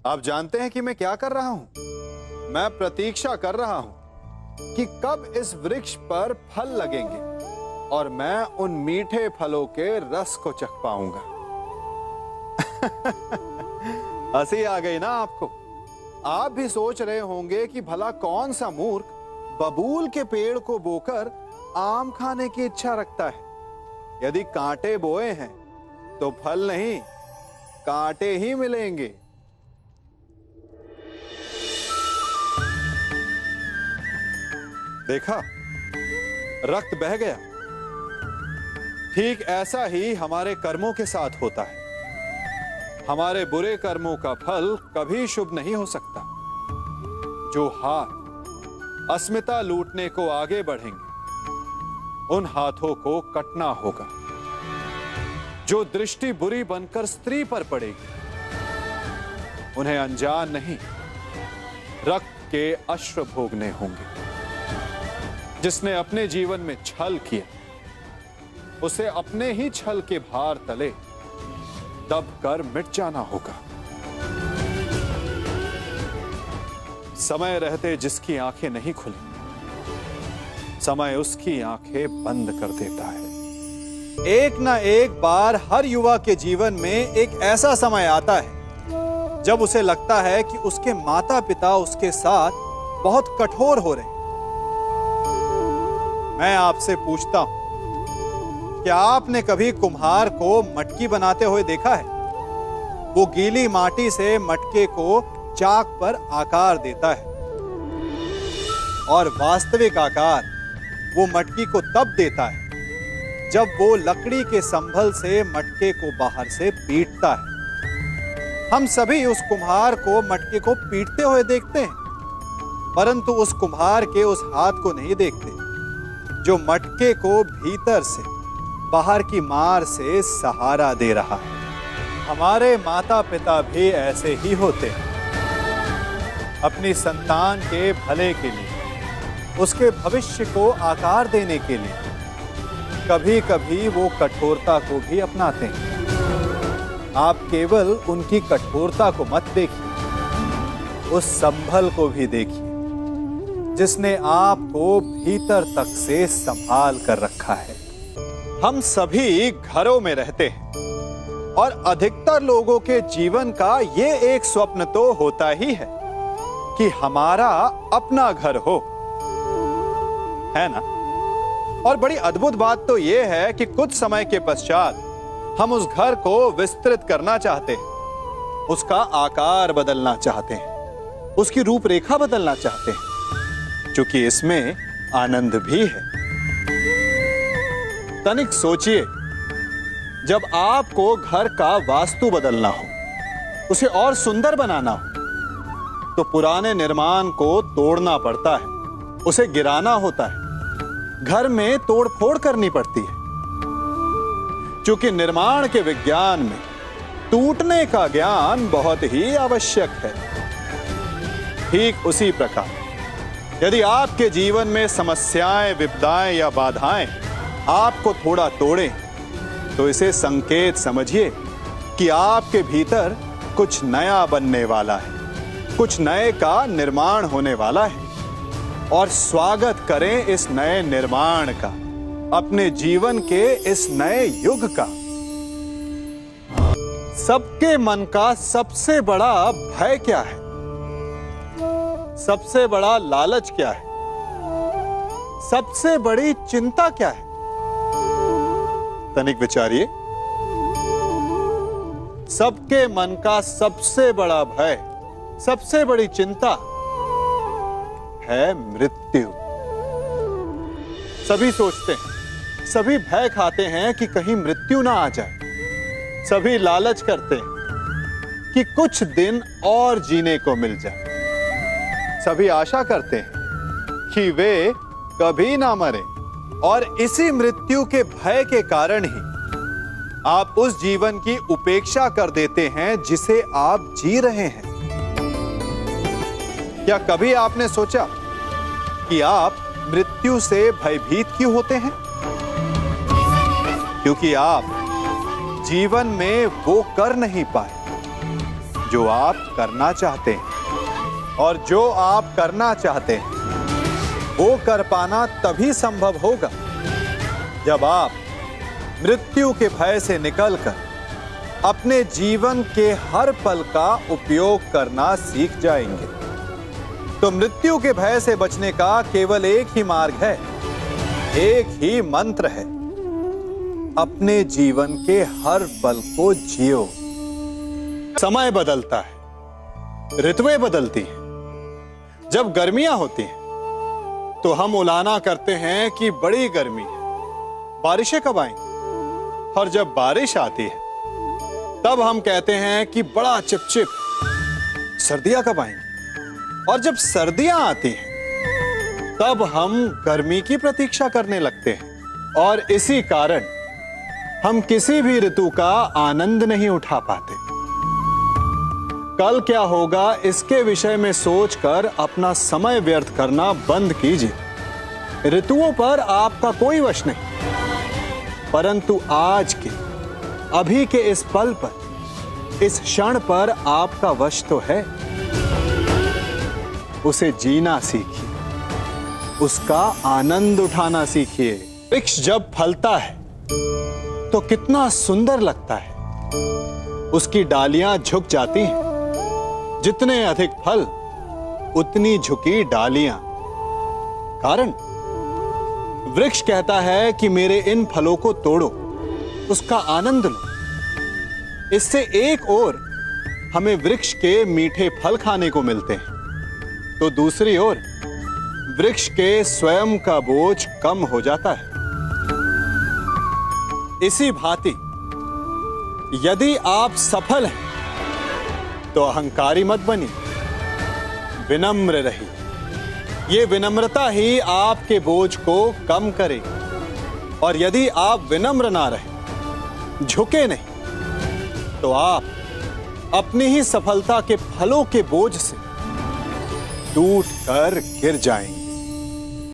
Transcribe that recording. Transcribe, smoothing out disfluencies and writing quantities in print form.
आप जानते हैं कि मैं क्या कर रहा हूं? मैं प्रतीक्षा कर रहा हूं कि कब इस वृक्ष पर फल लगेंगे और मैं उन मीठे फलों के रस को चख पाऊंगा। हंसी आ गई ना आपको? आप भी सोच रहे होंगे कि भला कौन सा मूर्ख बबूल के पेड़ को बोकर आम खाने की इच्छा रखता है। यदि कांटे बोए हैं तो फल नहीं, कांटे ही मिलेंगे। देखा, रक्त बह गया। ठीक ऐसा ही हमारे कर्मों के साथ होता है। हमारे बुरे कर्मों का फल कभी शुभ नहीं हो सकता। जो हाथ अस्मिता लूटने को आगे बढ़ेंगे, उन हाथों को कटना होगा। जो दृष्टि बुरी बनकर स्त्री पर पड़ेगी, उन्हें अनजान नहीं, रक्त के अश्रु भोगने होंगे। जिसने अपने जीवन में छल किया, उसे अपने ही छल के भार तले दब कर मिट जाना होगा। समय रहते जिसकी आंखें नहीं खुली, समय उसकी आंखें बंद कर देता है। एक ना एक बार हर युवा के जीवन में एक ऐसा समय आता है जब उसे लगता है कि उसके माता पिता उसके साथ बहुत कठोर हो रहे हैं। मैं आपसे पूछता हूं, क्या आपने कभी कुम्हार को मटकी बनाते हुए देखा है? वो गीली माटी से मटके को चाक पर आकार देता है और वास्तविक आकार वो मटकी को तब देता है जब वो लकड़ी के संभल से मटके को बाहर से पीटता है। हम सभी उस कुम्हार को मटके को पीटते हुए देखते हैं, परंतु उस कुम्हार के उस हाथ को नहीं देखते जो मटके को भीतर से बाहर की मार से सहारा दे रहा है। हमारे माता पिता भी ऐसे ही होते हैं। अपनी संतान के भले के लिए, उसके भविष्य को आकार देने के लिए कभी कभी वो कठोरता को भी अपनाते हैं। आप केवल उनकी कठोरता को मत देखिए, उस संभल को भी देखिए जिसने आपको भीतर तक से संभाल कर रखा है। हम सभी घरों में रहते हैं और अधिकतर लोगों के जीवन का ये एक स्वप्न तो होता ही है कि हमारा अपना घर हो, है ना? और बड़ी अद्भुत बात तो यह है कि कुछ समय के पश्चात हम उस घर को विस्तृत करना चाहते हैं, उसका आकार बदलना चाहते हैं, उसकी रूपरेखा बदलना चाहते हैं, क्योंकि इसमें आनंद भी है। तनिक सोचिए, जब आपको घर का वास्तु बदलना हो, उसे और सुंदर बनाना हो, तो पुराने निर्माण को तोड़ना पड़ता है, उसे गिराना होता है, घर में तोड़फोड़ करनी पड़ती है। क्योंकि निर्माण के विज्ञान में टूटने का ज्ञान बहुत ही आवश्यक है। ठीक उसी प्रकार यदि आपके जीवन में समस्याएं, विपदाएं या बाधाएं आपको थोड़ा तोड़ें, तो इसे संकेत समझिए कि आपके भीतर कुछ नया बनने वाला है, कुछ नए का निर्माण होने वाला है। और स्वागत करें इस नए निर्माण का, अपने जीवन के इस नए युग का। सबके मन का सबसे बड़ा भय क्या है? सबसे बड़ा लालच क्या है? सबसे बड़ी चिंता क्या है? तनिक विचारिए। सबके मन का सबसे बड़ा भय, सबसे बड़ी चिंता है मृत्यु। सभी सोचते हैं, सभी भय खाते हैं कि कहीं मृत्यु ना आ जाए। सभी लालच करते हैं कि कुछ दिन और जीने को मिल जाए। सभी आशा करते हैं कि वे कभी ना मरे। और इसी मृत्यु के भय के कारण ही आप उस जीवन की उपेक्षा कर देते हैं जिसे आप जी रहे हैं। क्या कभी आपने सोचा कि आप मृत्यु से भयभीत क्यों होते हैं? क्योंकि आप जीवन में वो कर नहीं पाए जो आप करना चाहते हैं, और जो आप करना चाहते हैं वो कर पाना तभी संभव होगा जब आप मृत्यु के भय से निकलकर अपने जीवन के हर पल का उपयोग करना सीख जाएंगे। तो मृत्यु के भय से बचने का केवल एक ही मार्ग है, एक ही मंत्र है, अपने जीवन के हर पल को जियो। समय बदलता है, ऋतुएं बदलती हैं। जब गर्मियां होती हैं तो हम उलाना करते हैं कि बड़ी गर्मी है, बारिशें कब आएंगी। और जब बारिश आती है तब हम कहते हैं कि बड़ा चिपचिप, सर्दियां कब आएंगी। और जब सर्दियां आती हैं तब हम गर्मी की प्रतीक्षा करने लगते हैं। और इसी कारण हम किसी भी ऋतु का आनंद नहीं उठा पाते। कल क्या होगा इसके विषय में सोचकर अपना समय व्यर्थ करना बंद कीजिए। ऋतुओं पर आपका कोई वश नहीं, परंतु आज के, अभी के इस पल पर, इस क्षण पर आपका वश तो है। उसे जीना सीखिए, उसका आनंद उठाना सीखिए। वृक्ष जब फलता है तो कितना सुंदर लगता है। उसकी डालियां झुक जाती हैं, जितने अधिक फल उतनी झुकी डालियां। कारण वृक्ष कहता है कि मेरे इन फलों को तोड़ो, उसका आनंद लो। इससे एक ओर हमें वृक्ष के मीठे फल खाने को मिलते हैं, तो दूसरी ओर वृक्ष के स्वयं का बोझ कम हो जाता है। इसी भांति यदि आप सफल हैं तो अहंकारी मत बनिए, विनम्र रहिए। ये विनम्रता ही आपके बोझ को कम करेगी। और यदि आप विनम्र ना रहे, झुके नहीं, तो आप अपनी ही सफलता के फलों के बोझ से टूट कर गिर जाएंगे।